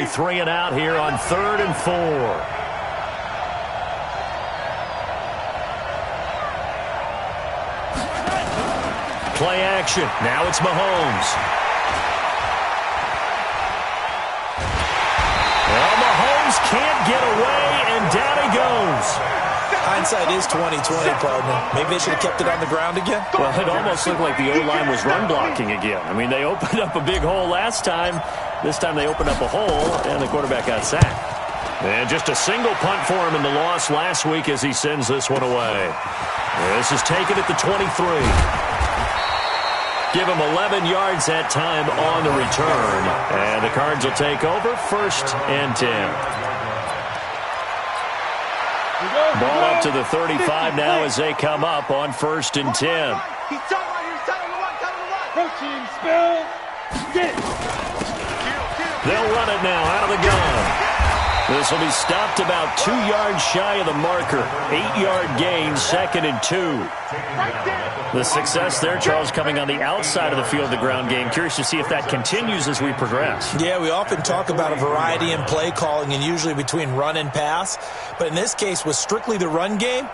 3 and out here on 3rd and 4. Play action. Now it's Mahomes. Well, Mahomes can't get away, and down he goes. Hindsight is 20/20, partner. Maybe they should have kept it on the ground again. Well, it almost looked like the O-line was run blocking again. I mean, they opened up a big hole last time. This time they opened up a hole, and the quarterback got sacked. And just a single punt for him in the loss last week as he sends this one away. This is taken at the 23. Give him 11 yards that time on the return. And the Cards will take over 1st and 10. Ball up to the 35 now as they come up on 1st and 10. They'll run it now out of the gun. This will be stopped about 2 yards shy of the marker. 8-yard gain, 2nd and 2. The success there, Charles, coming on the outside of the field, the ground game. Curious to see if that continues as we progress. Yeah, we often talk about a variety in play calling and usually between run and pass. But in this case, with strictly the run game,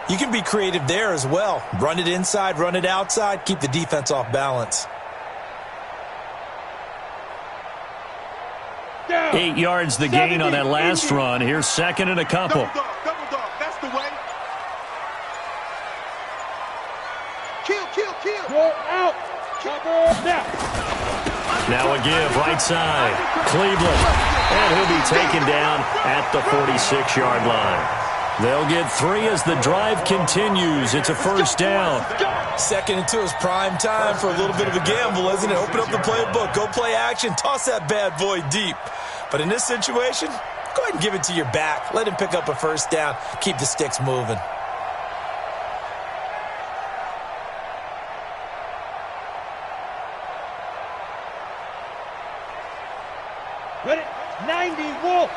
you can be creative there as well. Run it inside, run it outside, keep the defense off balance. 8 yards the gain on that last run. Here's 2nd and a couple. Double dog. That's the way. Kill. Roll out. Chopper now. Now a give, right side. Cleveland. And he'll be taken down at the 46-yard line. They'll get 3 as the drive continues. It's a 1st down. 2nd and 2 is prime time for a little bit of a gamble, isn't it? Open up the playbook, go play action, toss that bad boy deep. But in this situation, go ahead and give it to your back. Let him pick up a 1st down. Keep the sticks moving. Ready? 90, Wolf.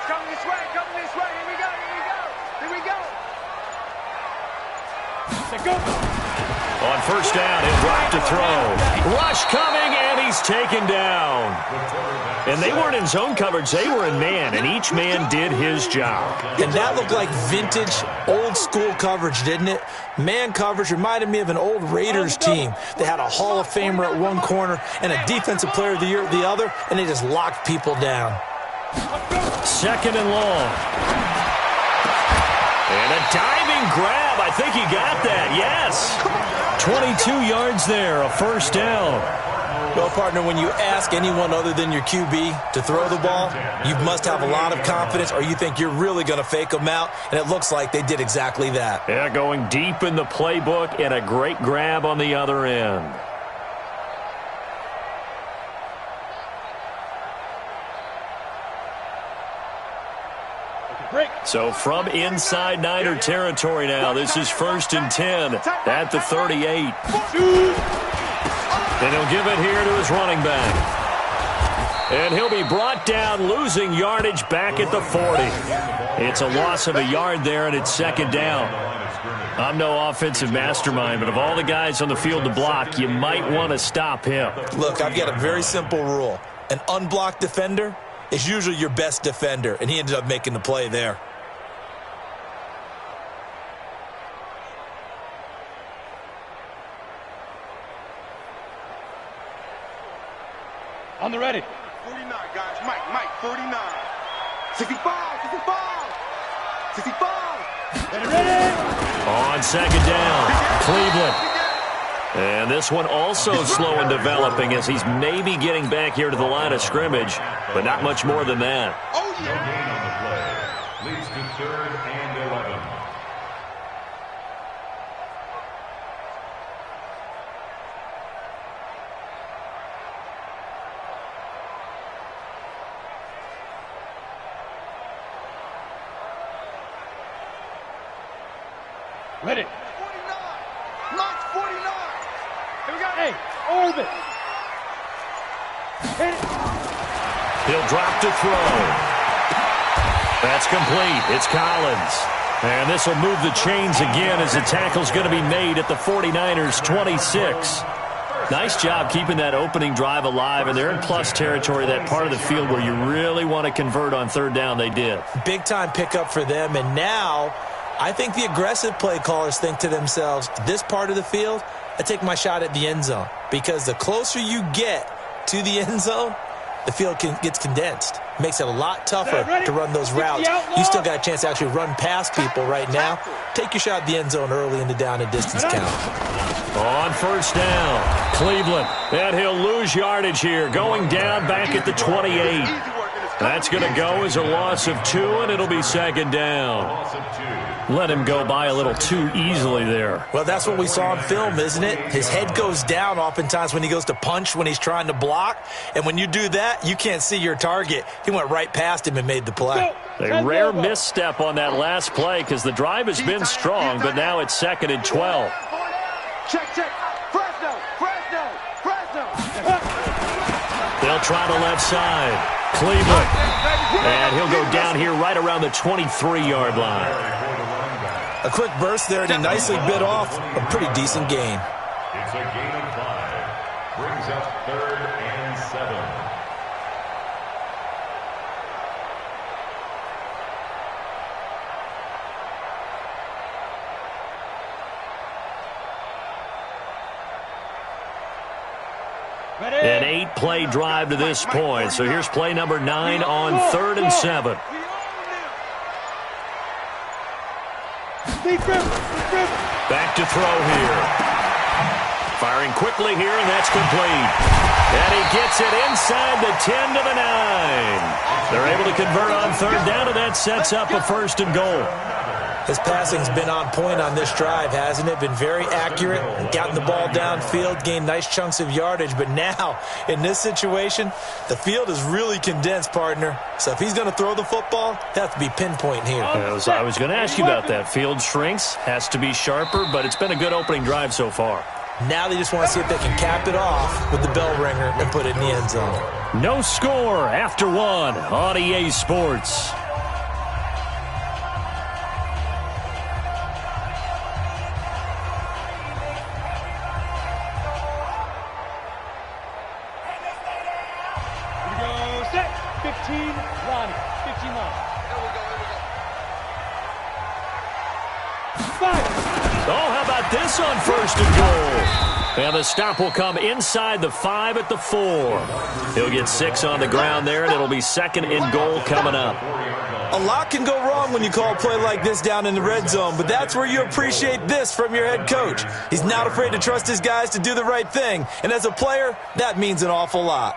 Coming this way. Here we go. Let's go. On 1st down, he'll drop to throw. Rush coming, and he's taken down. And they weren't in zone coverage. They were in man, and each man did his job. And that looked like vintage, old-school coverage, didn't it? Man coverage reminded me of an old Raiders team. They had a Hall of Famer at one corner and a Defensive Player of the Year at the other, and they just locked people down. 2nd and long. And a diving grab. I think he got that, yes. 22 yards there, a 1st down. Well, partner, when you ask anyone other than your QB to throw the ball, you must have a lot of confidence or you think you're really going to fake them out, and it looks like they did exactly that. Yeah, going deep in the playbook and a great grab on the other end. So from inside Niner territory now, this is 1st and 10 at the 38. And he'll give it here to his running back. And he'll be brought down, losing yardage back at the 40. It's a loss of a yard there, and it's 2nd down. I'm no offensive mastermind, but of all the guys on the field to block, you might want to stop him. Look, I've got a very simple rule. An unblocked defender is usually your best defender, and he ended up making the play there. On the ready. 49, guys. Mike, 49. 65. 65. Ready. On 2nd down, Cleveland. And this one also slow in developing as he's maybe getting back here to the line of scrimmage, but not much more than that. Oh, yeah. Gain on the play leads to 3rd and 11. Ready. 49. Mike's 49. Here we go. Hey, orbit. Hit it. He'll drop to throw. That's complete. It's Collins. And this will move the chains again as the tackle's going to be made at the 49ers' 26. Nice job keeping that opening drive alive, and they're in plus territory, that part of the field where you really want to convert on third down. They did. Big-time pickup for them, and now I think the aggressive play callers think to themselves, this part of the field, I take my shot at the end zone, because the closer you get to the end zone, the field gets condensed. Makes it a lot tougher to run those routes. You still got a chance to actually run past people right now. Take your shot at the end zone early in the down and distance count. On first down, Cleveland. And he'll lose yardage here, going down back at the 28. That's going to go as a loss of 2, and it'll be second down. Let him go by a little too easily there. Well, that's what we saw on film, isn't it? His head goes down oftentimes when he goes to punch, when he's trying to block. And when you do that, you can't see your target. He went right past him and made the play. A rare misstep on that last play because the drive has been strong, but now it's 2nd and 12. Check. Fresno. They'll try the left side. Cleveland. And he'll go down here right around the 23-yard line. A quick burst there, and he nicely bit off a pretty decent gain. It's a gain of 5. Brings up 3rd and 7. An 8-play drive to this point. So here's play number 9 on 3rd and 7. Back to throw here. Firing quickly here, and that's complete. And he gets it inside the 10 to the 9. They're able to convert on third down, and that sets up a 1st and goal. His passing's been on point on this drive, hasn't it? Been very accurate, gotten the ball downfield, gained nice chunks of yardage. But now, in this situation, the field is really condensed, partner. So if he's going to throw the ball, he'll have to be pinpoint here. I was going to ask you about that. Field shrinks, has to be sharper, but it's been a good opening drive so far. Now they just want to see if they can cap it off with the bell ringer and put it in the end zone. No score after 1 on EA Sports. This on 1st and goal. And the stop will come inside the 5 at the 4. He'll get 6 on the ground there, and it'll be 2nd and goal coming up. A lot can go wrong when you call a play like this down in the red zone, but that's where you appreciate this from your head coach. He's not afraid to trust his guys to do the right thing, and as a player, that means an awful lot.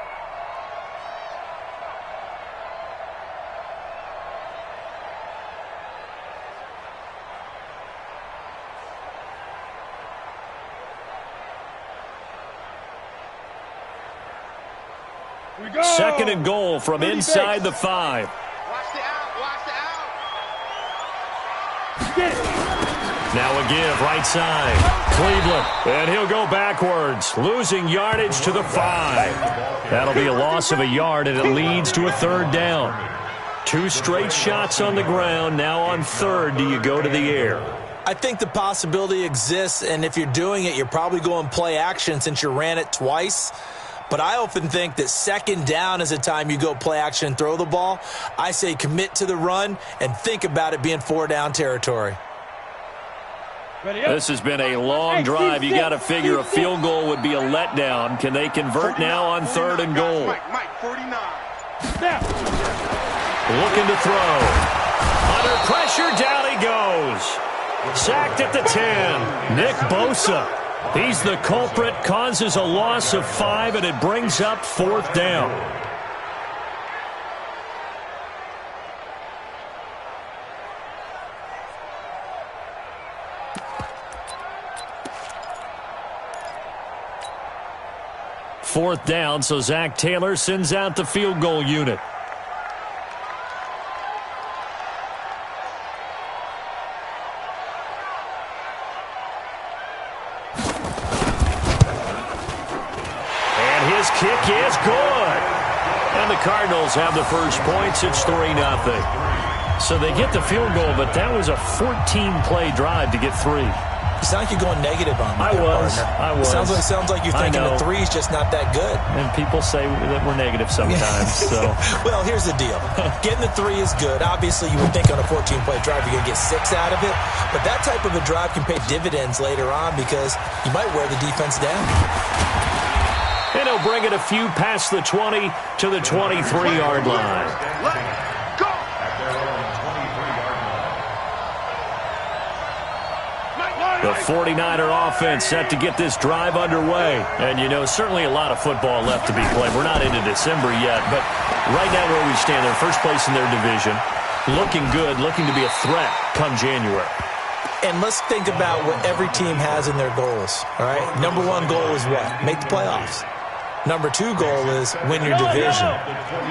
Second and goal from inside the 5. Watch the out. Get it. Now a give right side. Cleveland. And he'll go backwards, losing yardage to the 5. That'll be a loss of a yard, and it leads to a 3rd down. 2 straight shots on the ground. Now on 3rd, do you go to the air? I think the possibility exists, and if you're doing it, you're probably going play action since you ran it twice. But I often think that 2nd down is a time you go play action and throw the ball. I say commit to the run and think about it being 4-down territory. This has been a long drive. You got to figure a field goal would be a letdown. Can they convert now on 3rd and goal? Mike, 49. Looking to throw. Under pressure, down he goes. Sacked at the 10. Nick Bosa. He's the culprit, causes a loss of 5, and it brings up 4th down. Fourth down, so Zach Taylor sends out the field goal unit. His kick is good. And the Cardinals have the first points. It's 3-0. So they get the field goal, but that was a 14-play drive to get 3. You sound like you're going negative on me. I was. Sounds like you're thinking the three's just not that good. And people say that we're negative sometimes. So, well, here's the deal. Getting the three is good. Obviously, you would think on a 14-play drive you're going to get 6 out of it. But that type of a drive can pay dividends later on because you might wear the defense down. And he'll bring it a few past the 20 to the 23-yard line. The 49er offense set to get this drive underway. And, you know, certainly a lot of football left to be played. We're not into December yet, but right now where we stand, they're first place in their division. Looking good, looking to be a threat come January. And let's think about what every team has in their goals, all right? Number 1 goal is what? Make the playoffs. Number 2 goal is win your division.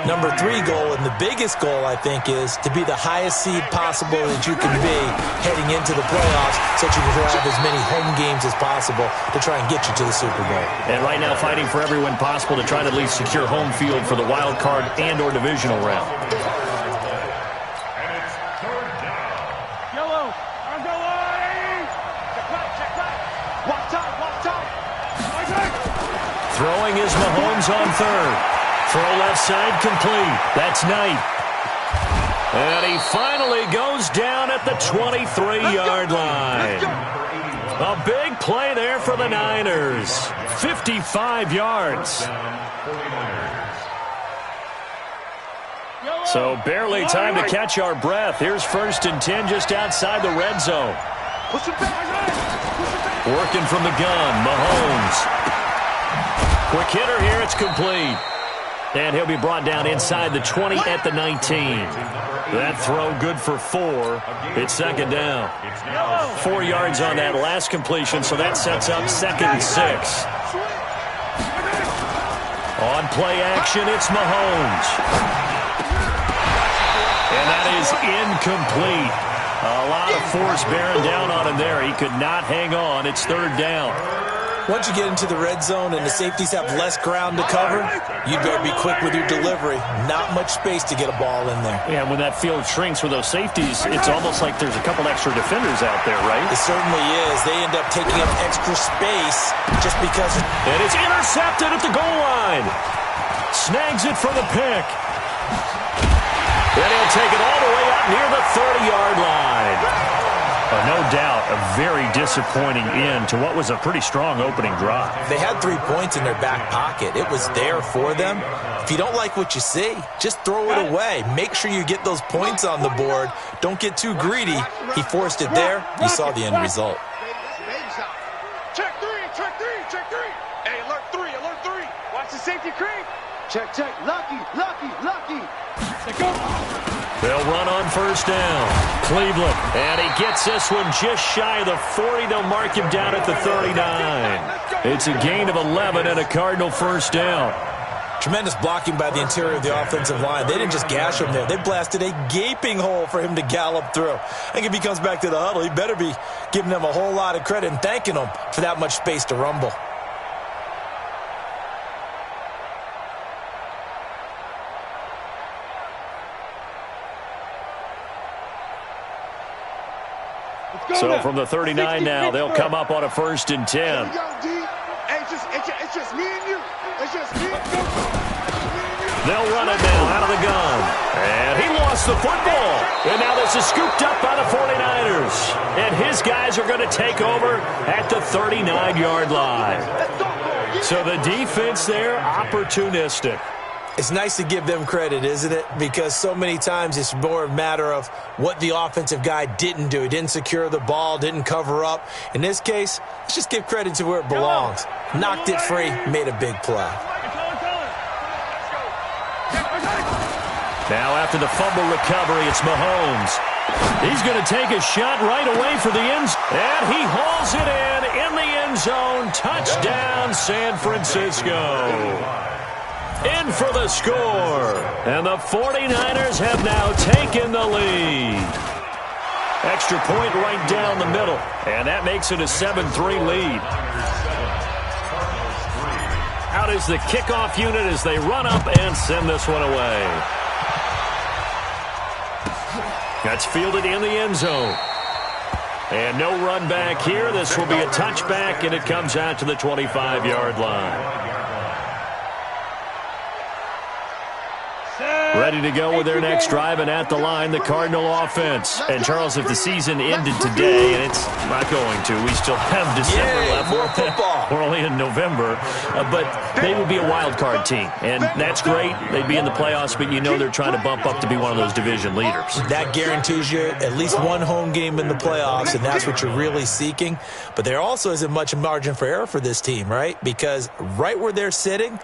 Number 3 goal, and the biggest goal, I think, is to be the highest seed possible that you can be heading into the playoffs so that you can have as many home games as possible to try and get you to the Super Bowl. And right now fighting for every win possible to try to at least secure home field for the wild card and or divisional round. Throwing is Mahomes on third. Throw left side complete. That's Knight. And he finally goes down at the 23-yard line. A big play there for the Niners. 55 yards. So barely time to catch our breath. Here's 1st and 10 just outside the red zone. Working from the gun, Mahomes. Quick hitter here, it's complete. And he'll be brought down inside the 20 at the 19. That throw good for 4. It's 2nd down. 4 yards on that last completion, so that sets up 2nd and 6. On play action, it's Mahomes. And that is incomplete. A lot of force bearing down on him there. He could not hang on. It's 3rd down. Once you get into the red zone and the safeties have less ground to cover, you better be quick with your delivery. Not much space to get a ball in there. Yeah, when that field shrinks with those safeties, it's almost like there's a couple extra defenders out there, right? It certainly is. They end up taking up extra space just because. And it's intercepted at the goal line. Snags it for the pick. And he'll take it all the way out near the 30-yard line. No doubt a very disappointing end to what was a pretty strong opening drive. They had 3 points in their back pocket. It was there for them. If you don't like what you see, just throw it away. Make sure you get those points on the board. Don't get too greedy. He forced it there. You saw the end result. Check 3, check 3, check 3. Hey, alert 3, alert 3. Watch the safety creep. Check, check. Lucky, lucky, lucky. They'll run on 1st down. Cleveland. And he gets this one just shy of the 40. They'll mark him down at the 39. It's a gain of 11 and a Cardinal 1st down. Tremendous blocking by the interior of the offensive line. They didn't just gash him there. They blasted a gaping hole for him to gallop through. I think if he comes back to the huddle, he better be giving them a whole lot of credit and thanking them for that much space to rumble. So from the 39 now, they'll come up on a 1st and 10. It's just me and you. It's just me and you. They'll run it now out of the gun. And he lost the football. And now this is scooped up by the 49ers. And his guys are going to take over at the 39-yard line. So the defense there, opportunistic. It's nice to give them credit, isn't it? Because so many times it's more a matter of what the offensive guy didn't do. He didn't secure the ball, didn't cover up. In this case, let's just give credit to where it belongs. Knocked it free, made a big play. Now after the fumble recovery, it's Mahomes. He's going to take a shot right away for the end zone. And he hauls it in the end zone. Touchdown, San Francisco. In for the score. And the 49ers have now taken the lead. Extra point right down the middle. And that makes it a 7-3 lead. Out is the kickoff unit as they run up and send this one away. That's fielded in the end zone. And no run back here. This will be a touchback, and it comes out to the 25-yard line. Ready to go with their next drive, and at the line, the Cardinal offense. And, Charles, if the season ended today, and it's not going to, we still have December left. More football. We're only in November. But they would be a wild card team, and that's great. They'd be in the playoffs, but you know they're trying to bump up to be one of those division leaders. That guarantees you at least one home game in the playoffs, and that's what you're really seeking. But there also isn't much margin for error for this team, right? Because right where they're sitting,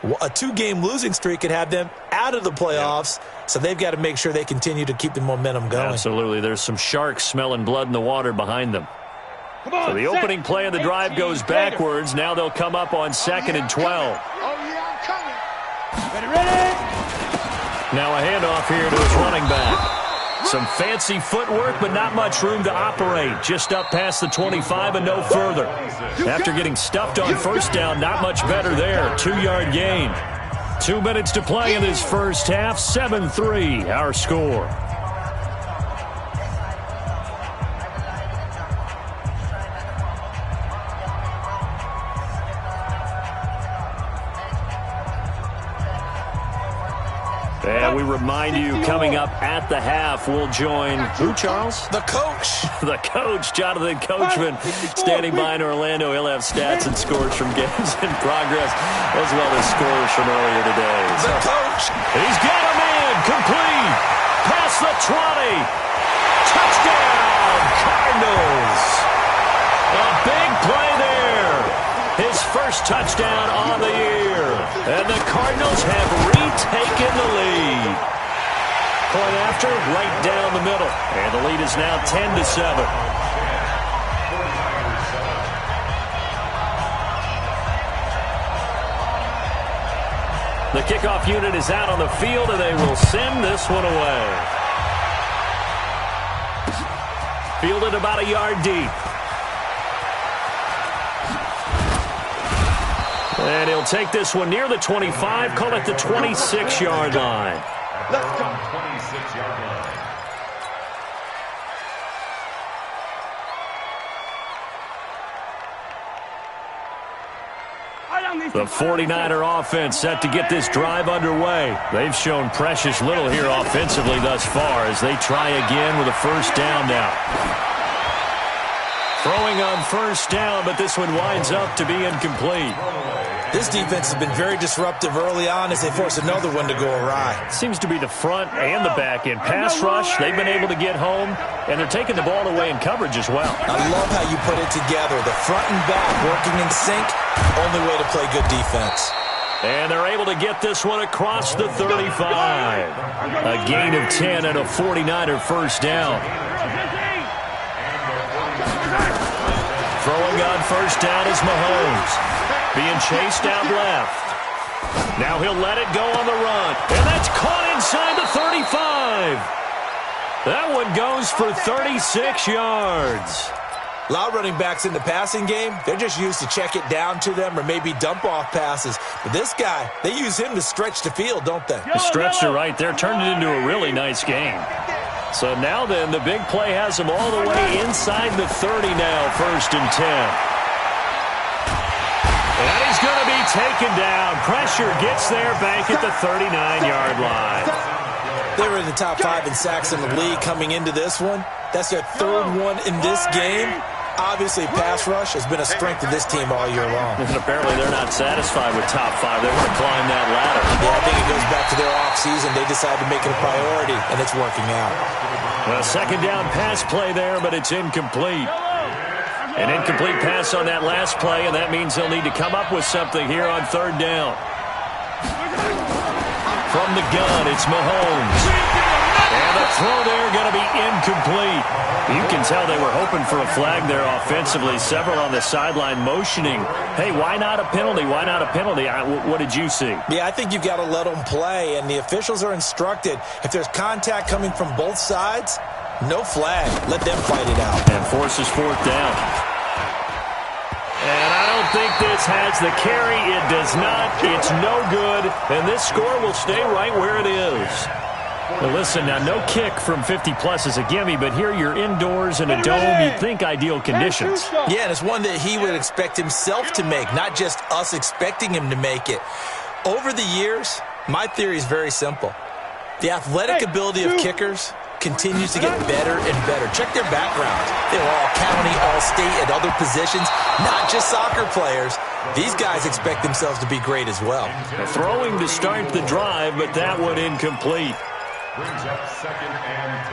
a 2-game losing streak could have them out of the playoffs, so they've got to make sure they continue to keep the momentum going. Absolutely. There's some sharks smelling blood in the water behind them. So the opening play of the drive goes backwards. Now they'll come up on 2nd and 12. Oh, yeah, I'm coming. Ready. Now a handoff here to his running back. Some fancy footwork, but not much room to operate. Just up past the 25 and no further. After getting stuffed on first down, not much better there. 2-yard gain. 2 minutes to play in this first half. 7-3, our score. And we remind you, coming up at the half, we'll join who, Charles? The coach. The coach, Jonathan Coachman, standing by in Orlando. He'll have stats and scores from games in progress, as well as scores from earlier today. The coach. He's got him in, complete, past the 20. Touchdown, Cardinals. A big play there. His first touchdown on the year. And the Cardinals have retaken the lead. Point after, right down the middle. And the lead is now 10-7. The kickoff unit is out on the field, and they will send this one away. Fielded about a yard deep. And he'll take this one near the 25, call it the 26-yard line. Let's go. 26-yard line. The 49er offense set to get this drive underway. They've shown precious little here offensively thus far as they try again with a first down now. Throwing on first down, but this one winds up to be incomplete. This defense has been very disruptive early on as they force another one to go awry. Seems to be the front and the back end. Pass rush, they've been able to get home, and they're taking the ball away in coverage as well. I love how you put it together. The front and back working in sync, only way to play good defense. And they're able to get this one across the 35. A gain of 10 and a 49er first down. Throwing on first down is Mahomes. Being chased out left. Now he'll let it go on the run. And that's caught inside the 35. That one goes for 36 yards. A lot of running backs in the passing game, they're just used to check it down to them or maybe dump off passes. But this guy, they use him to stretch the field, don't they? Stretched it right there, turned it into a really nice game. So now then, the big play has him all the way inside the 30 now, 1st and 10. And he's going to be taken down. Pressure gets there back at the 39-yard line. They were in the top 5 in sacks in the league coming into this one. That's their 3rd one in this game. Obviously, pass rush has been a strength of this team all year long. And apparently they're not satisfied with top 5. They want to climb that ladder. Yeah, I think it goes back to their offseason. They decided to make it a priority, and it's working out. Well, second down pass play there, but it's incomplete. An incomplete pass on that last play, and that means they'll need to come up with something here on 3rd down. From the gun, it's Mahomes. And the throw there going to be incomplete. You can tell they were hoping for a flag there offensively. Several on the sideline motioning, hey, why not a penalty? Why not a penalty? What did you see? Yeah, I think you've got to let them play, and the officials are instructed, if there's contact coming from both sides, no flag. Let them fight it out. And forces 4th down. And I don't think this has the carry. It does not. It's no good. And this score will stay right where it is. Well, listen, now no kick from 50-plus is a gimme, but here you're indoors in a dome. You'd think ideal conditions. Yeah, and it's one that he would expect himself to make, not just us expecting him to make it. Over the years, my theory is very simple. The athletic ability of kickers continues to get better and better. Check their backgrounds. They were all county, all state, at other positions, not just soccer players. These guys expect themselves to be great as well. Throwing to start the drive, but that one incomplete. Brings up 2nd and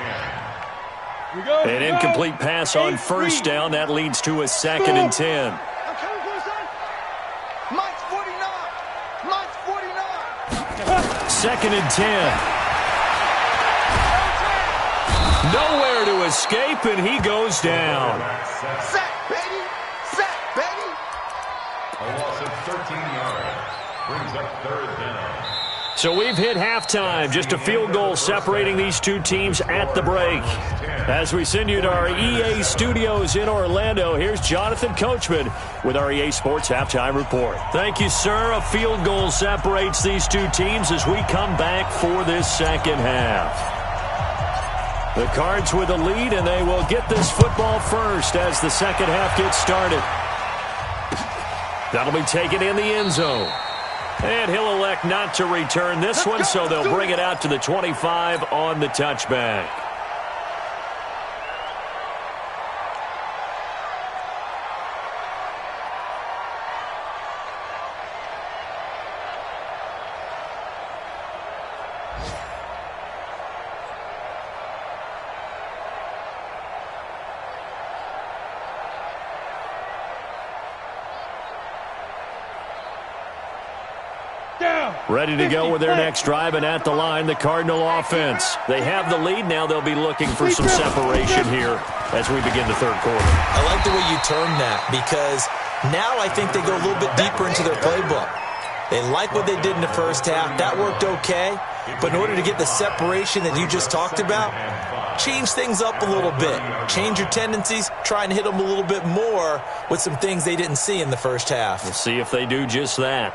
10. An incomplete pass on first down. That leads to a 2nd and 10. Mike's 49. Mike's 49. 2nd and 10. Nowhere to escape, and he goes down. Sack, baby. Sack, baby. A loss of 13 yards. Brings up 3rd down. So we've hit halftime. Just a field goal separating these two teams at the break. As we send you to our EA studios in Orlando, here's Jonathan Coachman with our EA Sports Halftime Report. Thank you, sir. A field goal separates these two teams as we come back for this second half. The Cards with the lead, and they will get this football first as the second half gets started. That'll be taken in the end zone. And he'll elect not to return this one, so they'll bring it out to the 25 on the touchback. Ready to go with their next drive, and at the line, the Cardinal offense. They have the lead. Now they'll be looking for some separation here as we begin the third quarter. I like the way you term that, because now I think they go a little bit deeper into their playbook. They like what they did in the first half. That worked okay. But in order to get the separation that you just talked about, change things up a little bit. Change your tendencies. Try and hit them a little bit more with some things they didn't see in the first half. We'll see if they do just that.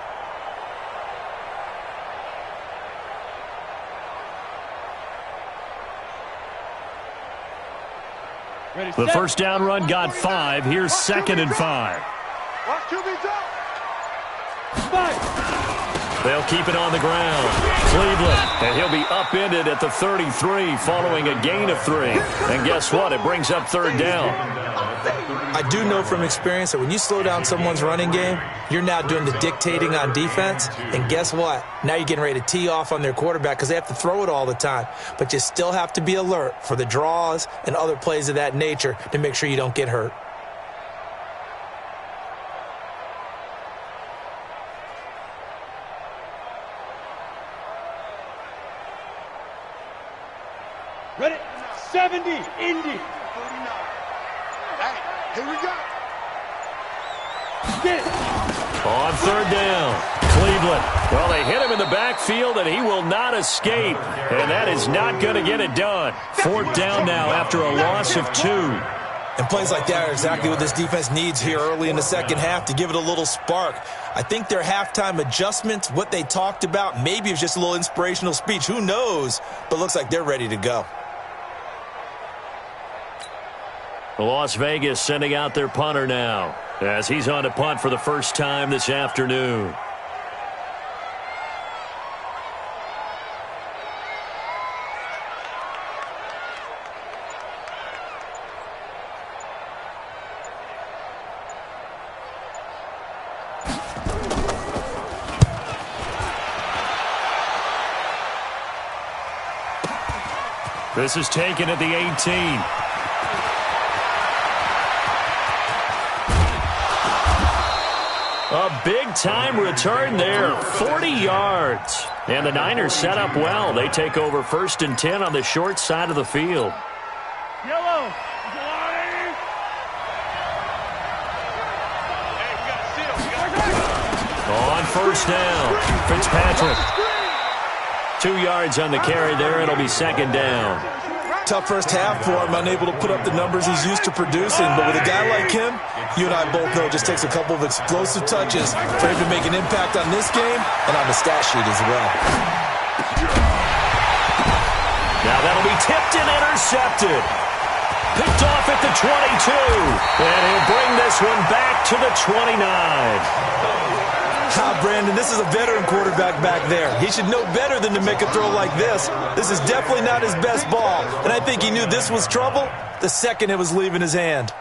The first down run got 5. Here's 2nd and 5. Watch QB's up. They'll keep it on the ground. Cleveland, and he'll be upended at the 33 following a gain of 3. And guess what? It brings up 3rd down. I do know from experience that when you slow down someone's running game, you're now doing the dictating on defense. And guess what? Now you're getting ready to tee off on their quarterback because they have to throw it all the time. But you still have to be alert for the draws and other plays of that nature to make sure you don't get hurt. Ready? 70, Indy. 49. Hey, here we go. Get it. On 3rd down, Cleveland. Well, they hit him in the backfield, and he will not escape. And that is not going to get it done. 4th down now after a loss of 2. And plays like that are exactly what this defense needs here early in the second half to give it a little spark. I think their halftime adjustments, what they talked about, maybe it was just a little inspirational speech. Who knows? But looks like they're ready to go. Las Vegas sending out their punter now as he's on to punt for the first time this afternoon. This is taken at the 18. A big-time return there, 40 yards. And the Niners set up well. They take over 1st and 10 on the short side of the field. Yellow. On 1st down, Fitzpatrick. 2 yards on the carry there. It'll be 2nd down. Tough first half for him, unable to put up the numbers he's used to producing. But with a guy like him, you and I both know it just takes a couple of explosive touches for him to make an impact on this game and on the stat sheet as well. Now that'll be tipped and intercepted. Picked off at the 22. And he'll bring this one back to the 29. Brandon, this is a veteran quarterback back there. He should know better than to make a throw like this. This is definitely not his best ball. And I think he knew this was trouble the second it was leaving his hand.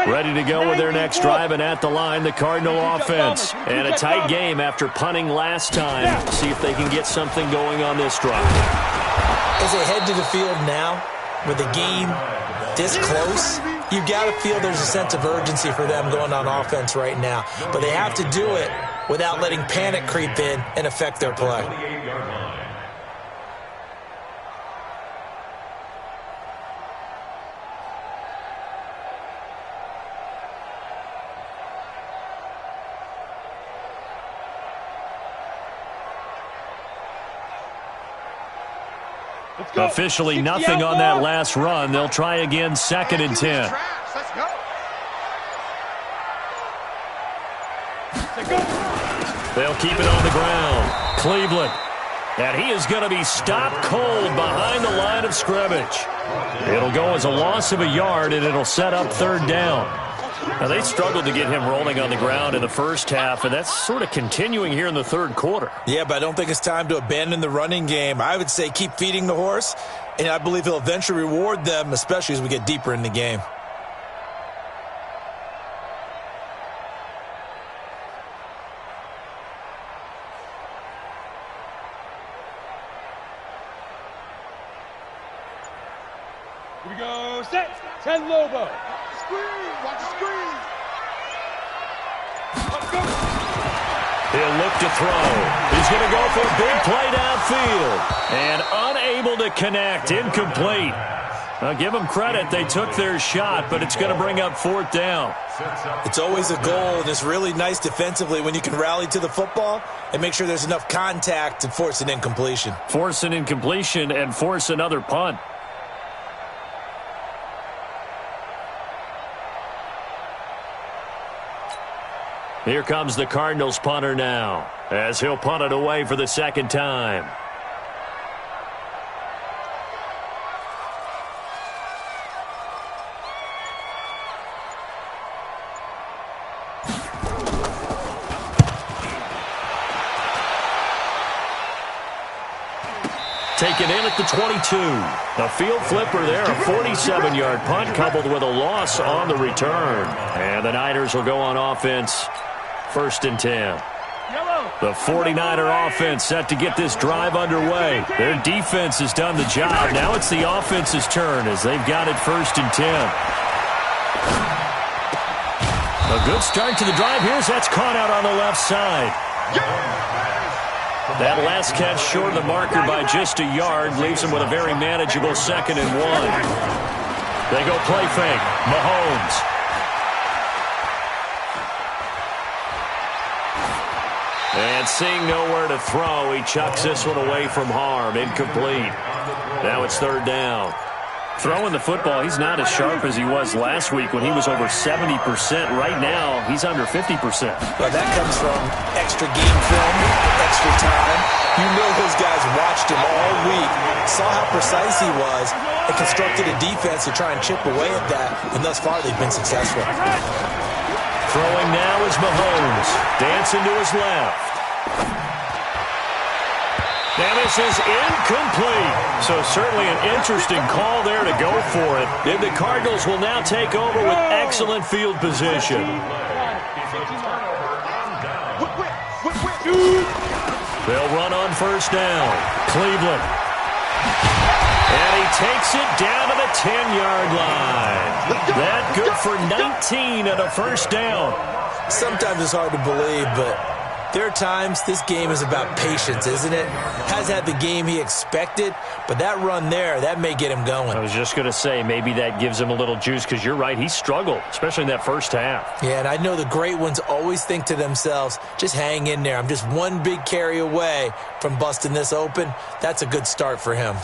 Ready to go with their next drive, and at the line, the Cardinal offense. And a tight game after punting last time. See if they can get something going on this drive. As they head to the field now, with the game this close, you've got to feel there's a sense of urgency for them going on offense right now. But they have to do it without letting panic creep in and affect their play. Officially nothing on that last run. They'll try again, 2nd and 10. They'll keep it on the ground. Cleveland. And he is going to be stopped cold behind the line of scrimmage. It'll go as a loss of a yard, and it'll set up 3rd down. Now, they struggled to get him rolling on the ground in the first half, and that's sort of continuing here in the 3rd quarter. Yeah, but I don't think it's time to abandon the running game. I would say keep feeding the horse, and I believe he'll eventually reward them, especially as we get deeper in the game. Here we go, set, 10 Lobo. Screen, watch the screen. He'll look to throw. He's going to go for a big play downfield. And unable to connect. Incomplete. Now, give them credit. They took their shot, but it's going to bring up 4th down. It's always a goal, and it's really nice defensively when you can rally to the football and make sure there's enough contact to force an incompletion. Force an incompletion and force another punt. Here comes the Cardinals punter now, as he'll punt it away for the 2nd time. Taken in at the 22. A field flipper there, a 47-yard punt coupled with a loss on the return. And the Niners will go on offense. 1st and 10. The 49er offense set to get this drive underway. Their defense has done the job. Now it's the offense's turn as they've got it 1st and 10. A good start to the drive. Here's that's caught out on the left side. That last catch short of the marker by just a yard leaves them with a very manageable 2nd and 1. They go play fake. Mahomes. And seeing nowhere to throw, he chucks this one away from harm. Incomplete. Now it's 3rd down. Throwing the football, he's not as sharp as he was last week when he was over 70%. Right now, he's under 50%. Well, that comes from extra game film, extra time. You know those guys watched him all week, saw how precise he was, and constructed a defense to try and chip away at that, and thus far they've been successful. Throwing now is Mahomes. Dancing to his left. And this is incomplete. So certainly an interesting call there to go for it. And the Cardinals will now take over with excellent field position. They'll run on 1st down. Cleveland. And he takes it down to the 10-yard line. That good for 19 at a 1st down. Sometimes it's hard to believe, but there are times this game is about patience, isn't it? Has had the game he expected, but that run there, that may get him going. I was just going to say, maybe that gives him a little juice, because you're right, he struggled, especially in that 1st half. Yeah, and I know the great ones always think to themselves, just hang in there. I'm just one big carry away from busting this open. That's a good start for him.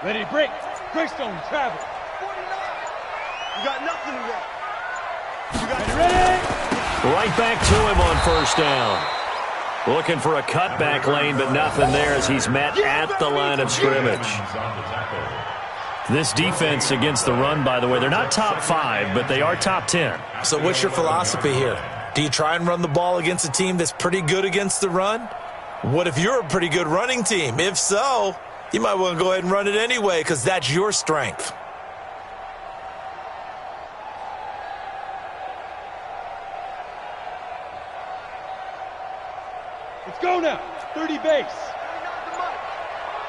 Ready to break. Greystone, travel. 49. You got nothing to that. Right back to him on first down. Looking for a cutback lane, but nothing there as he's met at the line of scrimmage. This defense against the run, by the way, they're not top 5, but they are top 10. So what's your philosophy here? Do you try and run the ball against a team that's pretty good against the run? What if you're a pretty good running team? If so, you might want to go ahead and run it anyway because that's your strength. Let's go now. 30 base.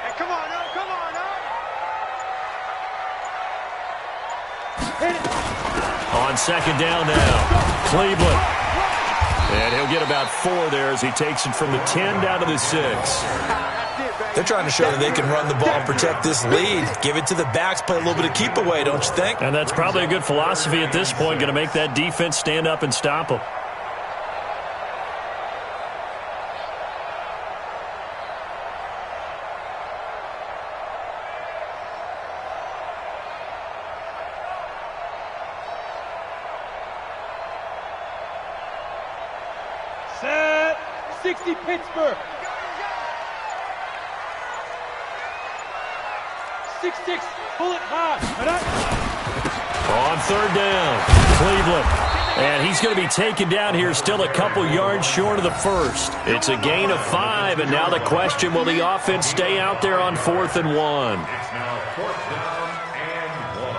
Hey, come on now, come on now. Hit it. On second down now, Cleveland. And he'll get about 4 there as he takes it from the 10 down to the 6. They're trying to show that they can run the ball and protect this lead. Give it to the backs, play a little bit of keep away, don't you think? And that's probably a good philosophy at this point, going to make that defense stand up and stop them. Set. 60 Pittsburgh. 6-6. Pull it high. On third down, Cleveland. And he's going to be taken down here, still a couple yards short of the first. It's a gain of 5, and now the question, will the offense stay out there on 4th and 1? It's now 4th down and 1.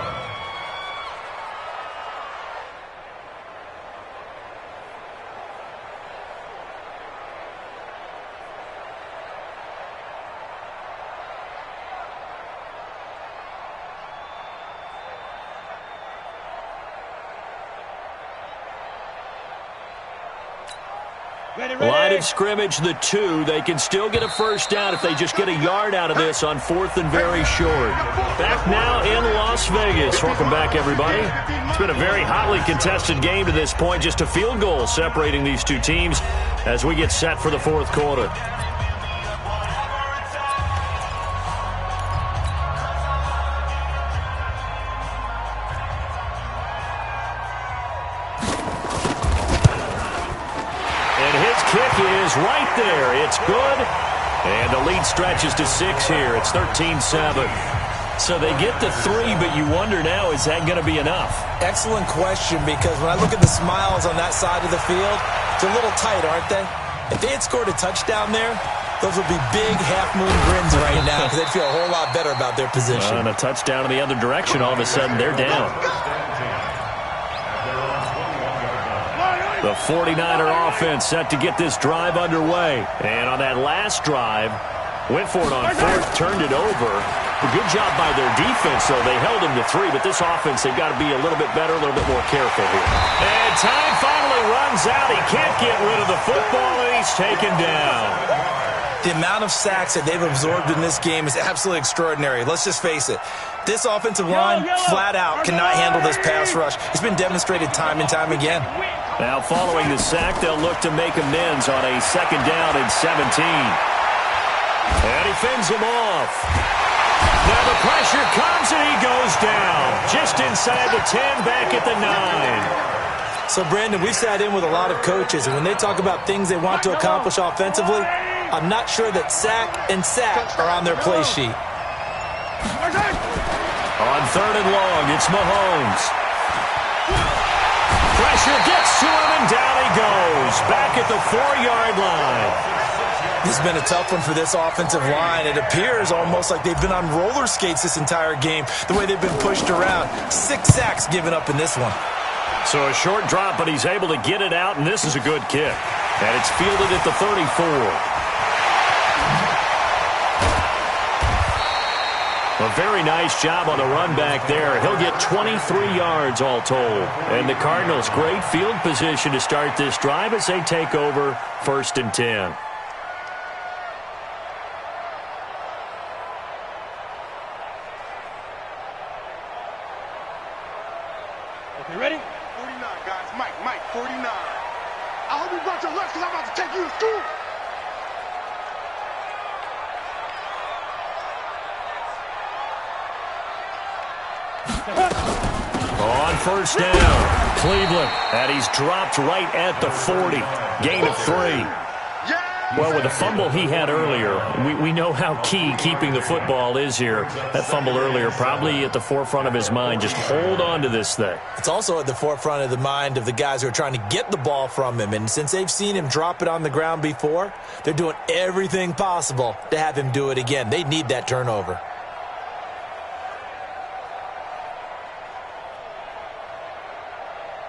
Line of scrimmage, the 2. They can still get a first down if they just get a yard out of this on 4th and very short. Back now in Las Vegas. Welcome back, everybody. It's been a very hotly contested game to this point. Just a field goal separating these two teams as we get set for the 4th quarter. Is right there. It's good. And the lead stretches to 6 here. It's 13-7. So they get to 3, but you wonder now, is that going to be enough? Excellent question, because when I look at the smiles on that side of the field, they're a little tight, aren't they? If they had scored a touchdown there, those would be big half-moon grins right now because they'd feel a whole lot better about their position. And a touchdown in the other direction, all of a sudden they're down. The 49er offense set to get this drive underway. And on that last drive, went for it on 4th, turned it over. A good job by their defense, though. They held him to 3, but this offense, they've got to be a little bit better, a little bit more careful here. And time finally runs out. He can't get rid of the football, and he's taken down. The amount of sacks that they've absorbed in this game is absolutely extraordinary. Let's just face it. This offensive line, flat out, cannot handle this pass rush. It's been demonstrated time and time again. Now, following the sack, they'll look to make amends on a 2nd down and 17. And he fends him off. Now the pressure comes, and he goes down. Just inside the 10, back at the 9. So, Brandon, we've sat in with a lot of coaches, and when they talk about things they want to accomplish offensively, I'm not sure that sack and sack are on their play sheet. On 3rd and long, it's Mahomes. Pressure gets to him, and down he goes. Back at the 4-yard line. This has been a tough one for this offensive line. It appears almost like they've been on roller skates this entire game, the way they've been pushed around. 6 sacks given up in this one. So a short drop, but he's able to get it out, and this is a good kick. And it's fielded at the 34. A very nice job on the run back there. He'll get 23 yards all told. And the Cardinals, great field position to start this drive as they take over 1st and 10. Okay, ready? 49, guys. Mike, 49. I hope you brought your lunch because I'm about to take you to school. On 1st down, Cleveland, and he's dropped right at the 40. Gain of 3. Well, with the fumble he had earlier, we know how key keeping the football is here. That fumble earlier probably at the forefront of his mind. Just hold on to this thing. It's also at the forefront of the mind of the guys who are trying to get the ball from him. And since they've seen him drop it on the ground before, they're doing everything possible to have him do it again. They need that turnover.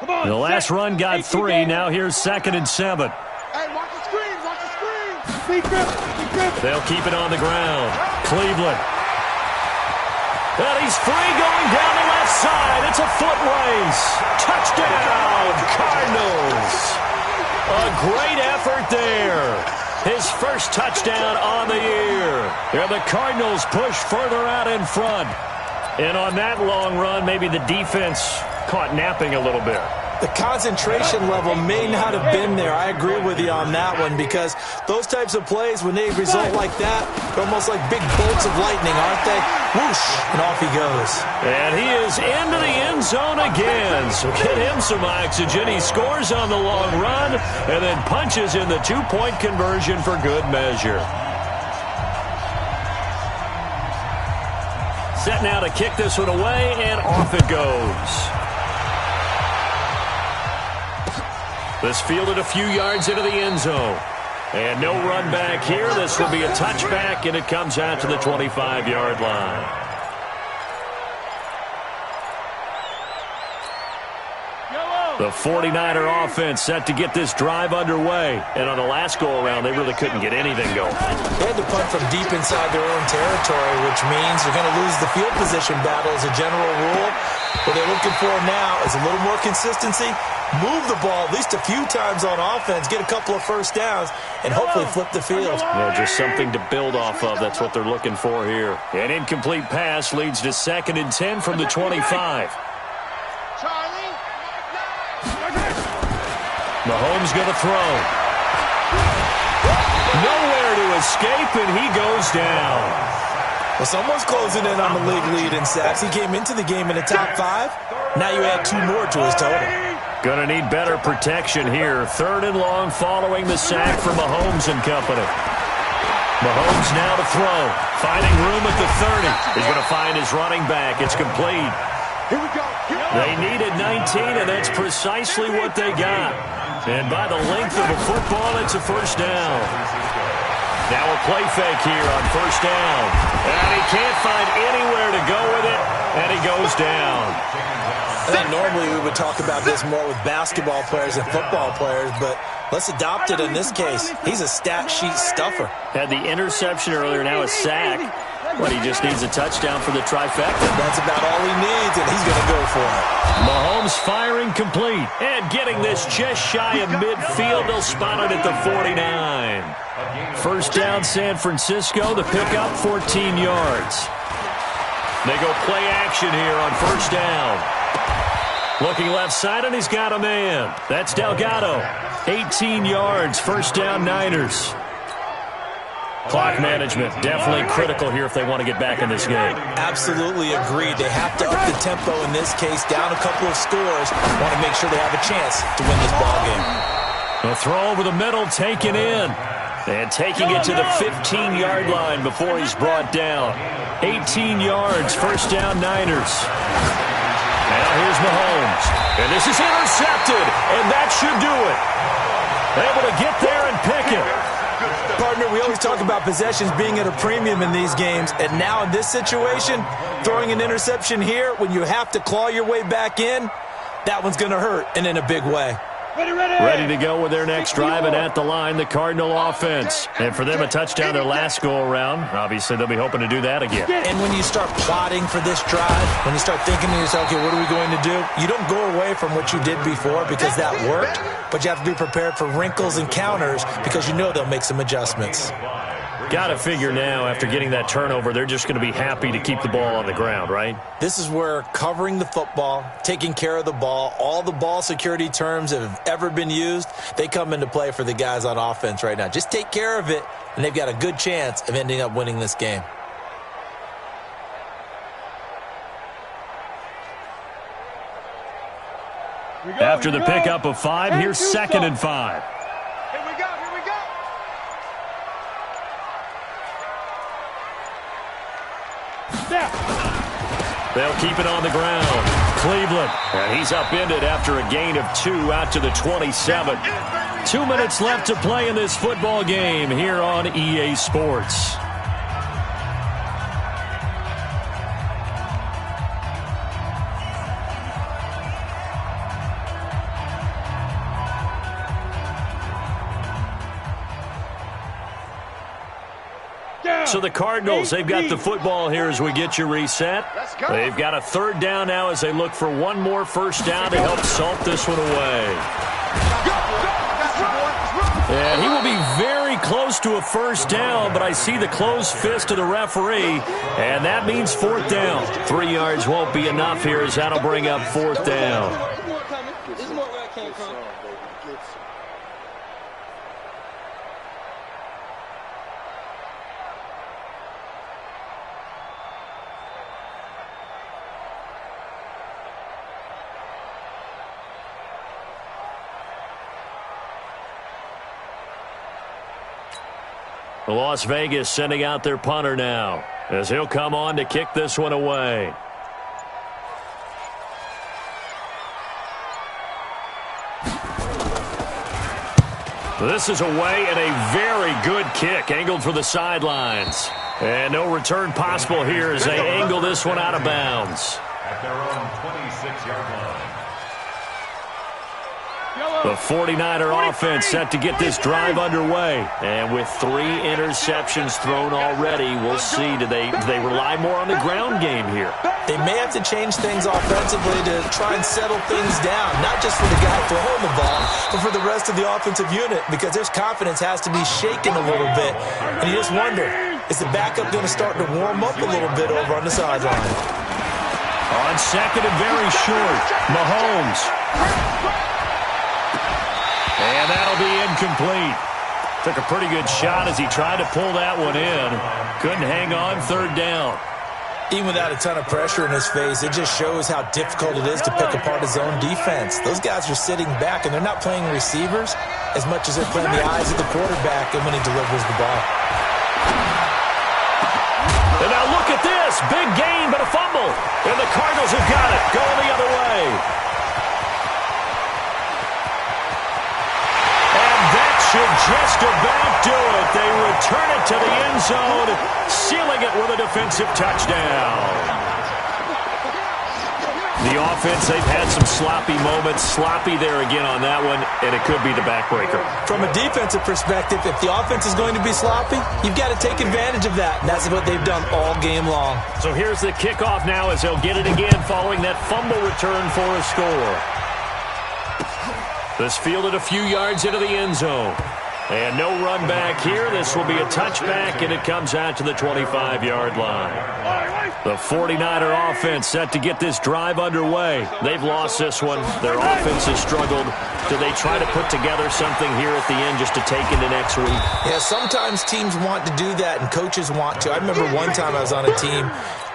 The last run got 3. Now here's 2nd and 7. Hey, watch the screen, watch the screen. Big grip. They'll keep it on the ground. Cleveland. And he's free going down the left side. It's a foot race. Touchdown, Cardinals. A great effort there. His first touchdown on the year. And the Cardinals push further out in front. And on that long run, maybe the defense caught napping a little bit. The concentration level may not have been there. I agree with you on that one, because those types of plays, when they result like that, they're almost like big bolts of lightning, aren't they? Whoosh, and off he goes. And he is into the end zone again. So get him some oxygen. He scores on the long run and then punches in the 2-point conversion for good measure. Set now to kick this one away, and off it goes. This fielded a few yards into the end zone. And no run back here. This will be a touchback, and it comes out to the 25-yard line. The 49er offense set to get this drive underway. And on the last go-around, they really couldn't get anything going. They had to punt from deep inside their own territory, which means you're going to lose the field position battle as a general rule. What they're looking for now is a little more consistency. Move the ball at least a few times on offense, get a couple of first downs, and hopefully flip the field. Yeah, just something to build off of. That's what they're looking for here. An incomplete pass leads to 2nd and 10 from the 25. Mahomes going to throw. Nowhere to escape, and he goes down. Well, someone's closing in on the league lead in sacks. He came into the game in the top 5. Now you add 2 more to his total. Going to need better protection here. 3rd and long following the sack from Mahomes and company. Mahomes now to throw. Finding room at the 30. He's going to find his running back. It's complete. Here we go. They needed 19, and that's precisely what they got. And by the length of the football, it's a first down. Now a play fake here on first down. And he can't find anywhere to go with it, and he goes down. I think normally we would talk about this more with basketball players and football players, but let's adopt it in this case. He's a stat sheet stuffer. Had the interception earlier, now a sack. But he just needs a touchdown for the trifecta. That's about all he needs, and he's going to go for it. Mahomes firing complete. And getting this just shy of midfield. They'll spot it at the 49. First down, San Francisco. The pickup, 14 yards. They go play action here on first down. Looking left side, and he's got a man. That's Delgado. 18 yards, first down, Niners. Clock management, definitely critical here if they want to get back in this game. Absolutely agreed. They have to up the tempo in this case, down a couple of scores. Want to make sure they have a chance to win this ball game. A throw over the middle, taken in. And taking it to the 15-yard line before he's brought down. 18 yards, first down, Niners. Now here's Mahomes. And this is intercepted, and that should do it. Able to get there and pick it. Partner, we always talk about possessions being at a premium in these games, and now in this situation, throwing an interception here when you have to claw your way back in, that one's going to hurt, and in a big way. Ready to go with their next drive, and at the line, the Cardinal offense. And for them, a touchdown their last go-around. Obviously, they'll be hoping to do that again. And when you start plotting for this drive, when you start thinking to yourself, okay, what are we going to do? You don't go away from what you did before because that worked, but you have to be prepared for wrinkles and counters because you know they'll make some adjustments. Got to figure now, after getting that turnover, they're just going to be happy to keep the ball on the ground, right? This is where covering the football, taking care of the ball, all the ball security terms that have ever been used, they come into play for the guys on offense right now. Just take care of it, and they've got a good chance of ending up winning this game. After the pickup of 5, here's 2nd and 5. Here we go, here we go. They'll keep it on the ground. Cleveland, and he's upended after a gain of 2 out to the 27. 2 minutes left to play in this football game here on EA Sports. So the Cardinals, they've got the football here as we get you reset. They've got a 3rd down now as they look for one more first down to help salt this one away. And he will be very close to a first down, but I see the closed fist of the referee, and that means 4th down. 3 yards won't be enough here as that'll bring up 4th down. Las Vegas sending out their punter now as he'll come on to kick this one away. This is away and a very good kick angled for the sidelines. And no return possible here as they angle this one out of bounds. At their own 26-yard line. The 49er offense set to get this drive underway. And with 3 interceptions thrown already, we'll see. Do they rely more on the ground game here? They may have to change things offensively to try and settle things down, not just for the guy throwing the ball, but for the rest of the offensive unit, because their confidence has to be shaken a little bit. And you just wonder, is the backup going to start to warm up a little bit over on the sideline? On 2nd and very short, Mahomes. And that'll be incomplete. Took a pretty good shot as he tried to pull that one in. Couldn't hang on 3rd down. Even without a ton of pressure in his face, it just shows how difficult it is to pick apart his own defense. Those guys are sitting back, and they're not playing receivers as much as they're playing the eyes of the quarterback and when he delivers the ball. And now look at this. Big gain, but a fumble. And the Cardinals have got it. Going the other way. Should just about do it. They return it to the end zone, sealing it with a defensive touchdown. The offense, they've had some sloppy moments. Sloppy there again on that one, and it could be the backbreaker. From a defensive perspective, if the offense is going to be sloppy, you've got to take advantage of that, and that's what they've done all game long. So here's the kickoff now as they'll get it again following that fumble return for a score. This fielded a few yards into the end zone. And no run back here. This will be a touchback, and it comes out to the 25-yard line. The 49er offense set to get this drive underway. They've lost this one. Their offense has struggled. Do they try to put together something here at the end just to take into next week? Yeah, sometimes teams want to do that, and coaches want to. I remember one time I was on a team,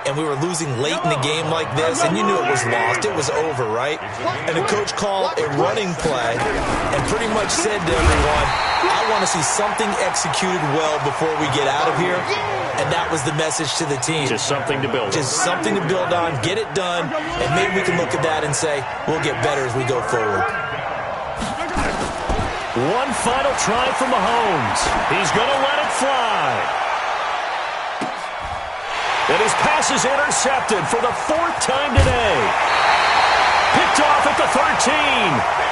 and we were losing late in the game like this, and you knew it was lost. It was over, right? And the coach called a running play and pretty much said to everyone, I want to see something executed well before we get out of here. And that was the message to the team. Just something to build on. Just something to build on, get it done, and maybe we can look at that and say, we'll get better as we go forward. One final try from Mahomes. He's going to let it fly. And his pass is intercepted for the 4th time today. Picked off at the 13.